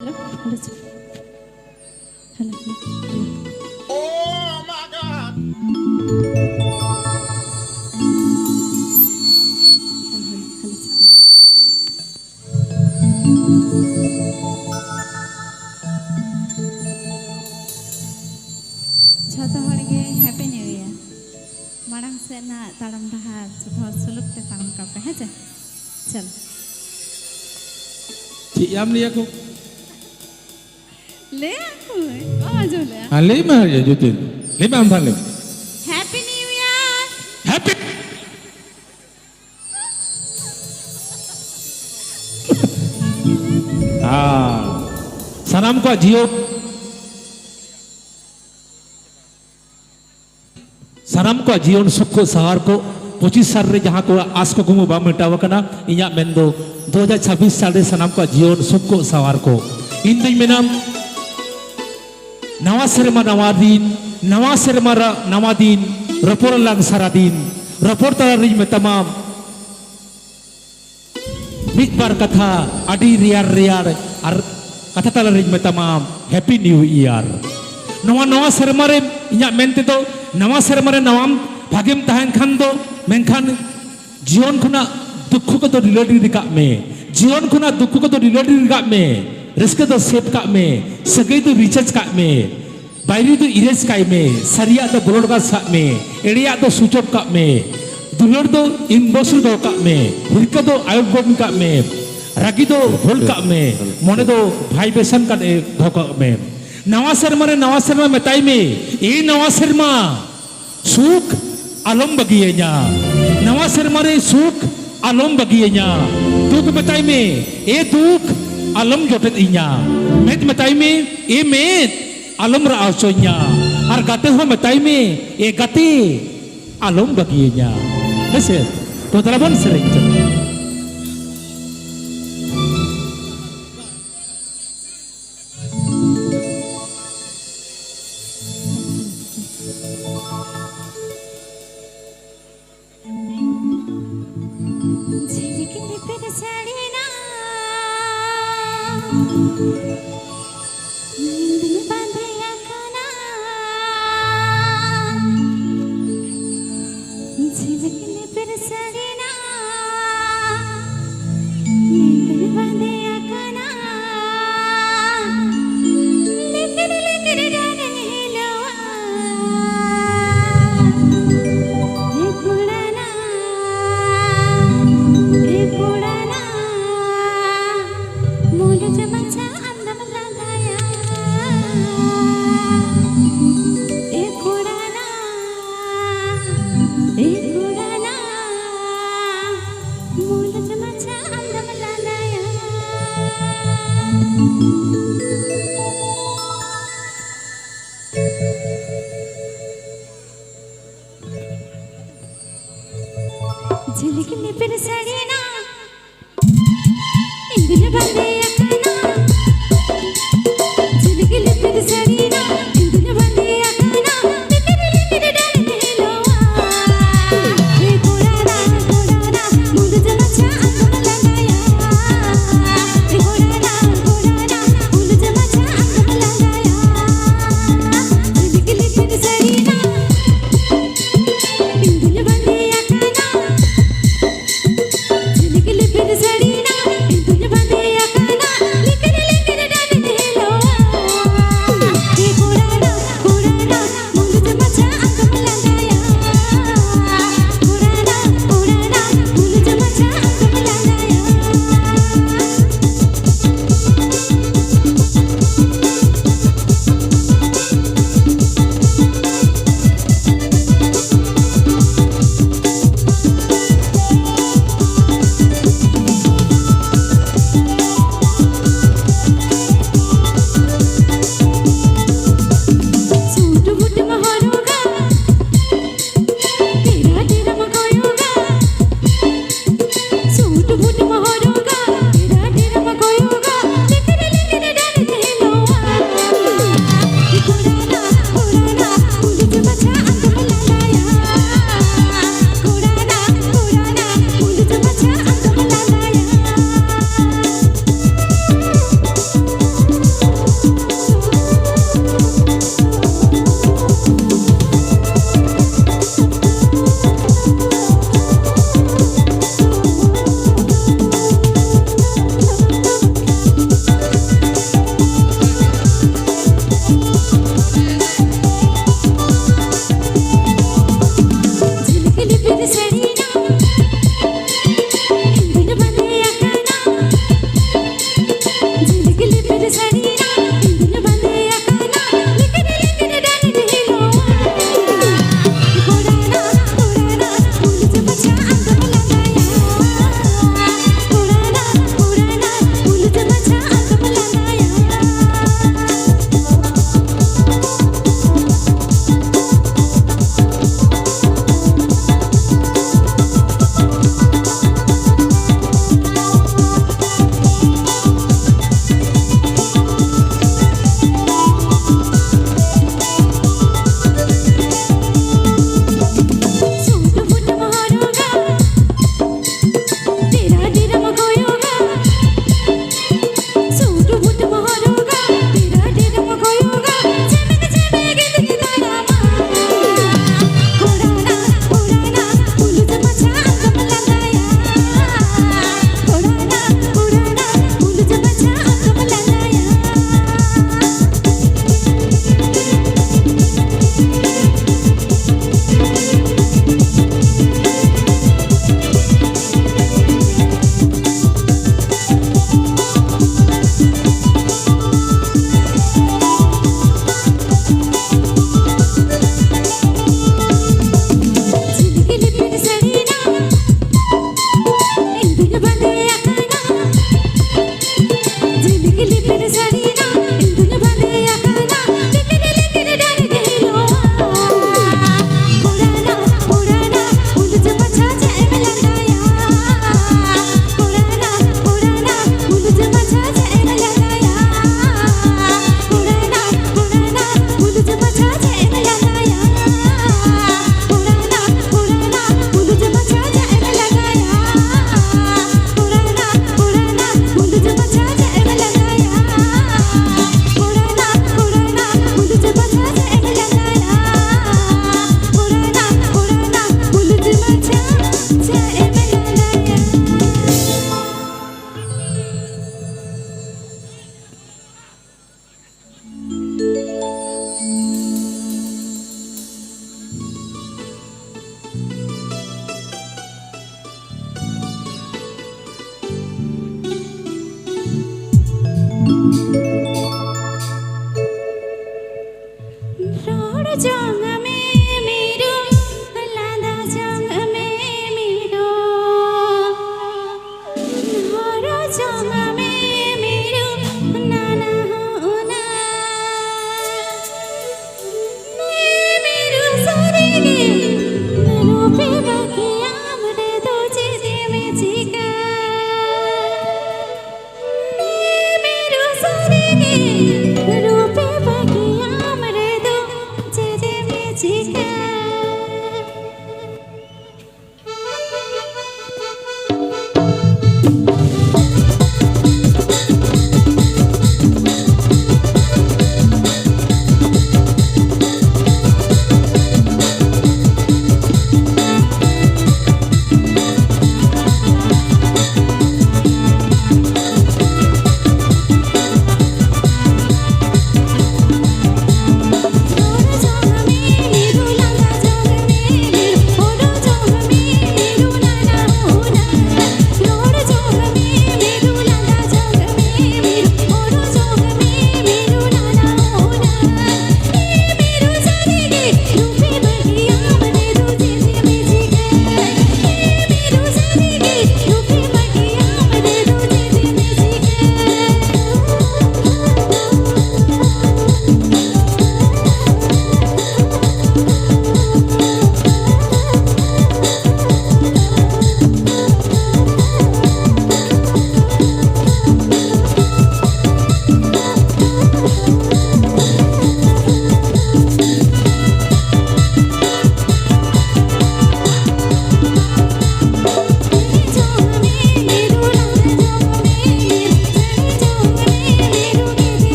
Hello, hello, sir. Hello, hello. Oh my God! Hello, sir. Jhota hor ge happy new year. Marang se na taram dahar jhota hor suluk te taram kape hai je. Chalo. Chị em đi aku. Le aku, ajo le. Lima aja jutin. Lima ampan lim. Happy new year. Happy. Sanam ko Jio. Sanam ko Jio सुख को सहार को 25 साल रे जहाँ को आस को गुमु balm मिटाव कना इन्या मेंदो 2026 साल रे सनाम को जीवन सुख को सवार को इन दिन में नाम नवा सेरमा नवा दिन रपोर लांग सारा दिन रपोर तला रिज में तमाम मित बार कथा अडी रियार और कथा तला रिज में तमाम हैप्पी न्यू ईयर नवा सेरमा रे इन्या मेंते तो नवा सेरमा रे नवाम भागेम तहन खान दो मेनखान जीवन खुना दुख को तो रिलेटेड का में जीवन खुना दुख को तो रिलेटेड का में रिस्क तो सेव का में सगे तो रिचार्ज का में बाइरी तो इरेज का में सरिया तो ब्लोड का सा में एरिया तो स्विच ऑफ का में दुलोड तो इनबॉक्स दो का में हिरका तो आयोगम का में रागी तो होल का में मोने तो वाइब्रेशन का दो का में नवा शर्मा में ताई में ये नवा शर्मा सुख आलम बगिएnya नवा शर्मा रे सुख आलम बगिएnya दुख बताई में ए दुख आलम जोटेत इnya मेत बताई में ए मेत आलम रासोnya और गाते हो बताई में ए गाते आलम बगिएnya ऐसे तो तरबन sering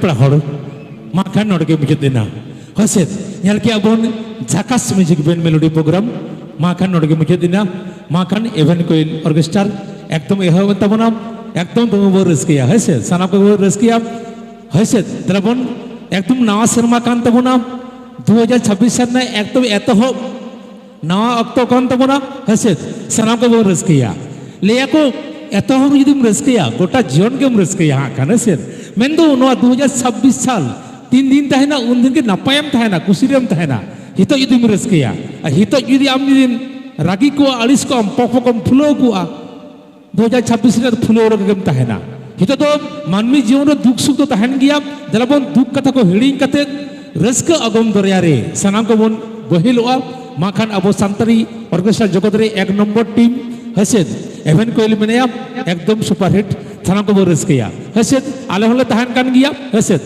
pera hor makan norde ke mikit dina haset nyal ki abon zakas music band melody program makan norde ke mikit dina makan event koil orchestra ekdom eha tabona ekdom তুমি বড় রিস্কিয়া হয়েছে সানাকে বড় রিস্কিয়া হয়েছে দ্রবণ একদম নাওয়া শর্মা কান তবনা 2026 সালে একদম এত হোক নাওয়া অক্ত কান তবনা হয়েছে সানাকে বড় রিস্কিয়া লেয়াকো এত হোক যদি রিস্কিয়া গোটা জীবনকে রিস্কিয়া হ্যাঁ কান হয়েছে মেন্দো নোয়া 2026 সাল 3 দিন তাহে না উন দিনকে নাপায়াম তাহে না কুসিরাম তাহে না হিতো যদি রিস্কিয়া আর হিতো যদি আমি দিন রাগি কো আলিস কম পকপকম ফুলো কুয়া 2026 রে ফুলো রকম তাহে না হিতো তো মানমি জীবন দুঃখ সুখ তো তাহেন গিয়া জলাবন দুঃখ কথা কো হিড়িং কাতে রস্ক আগম দরিয়া রে সানাম কো বন বহিলওয়া মাখান আবো সান্তারি অর্কেস্ট্রা জগৎ রে এক নম্বর টিম হসেদ এভেন কোইল মেনিয়া একদম সুপারহিট সানাম কো রস্কিয়া হসেদ আলে হলে তাহেন কান গিয়া হসেদ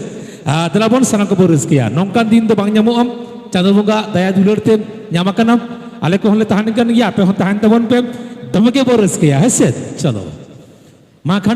জলাবন সানাম কো রস্কিয়া নংকান দিন তো বাং জামু আম চাঁদো বঙ্গা দয়া দুলরতে জামাকানা আলে কো হলে তাহেন কান গিয়া আপে হন তাহেন তবন পে তোমাকে বড় রস্কিয়া হসেদ চলো মাখান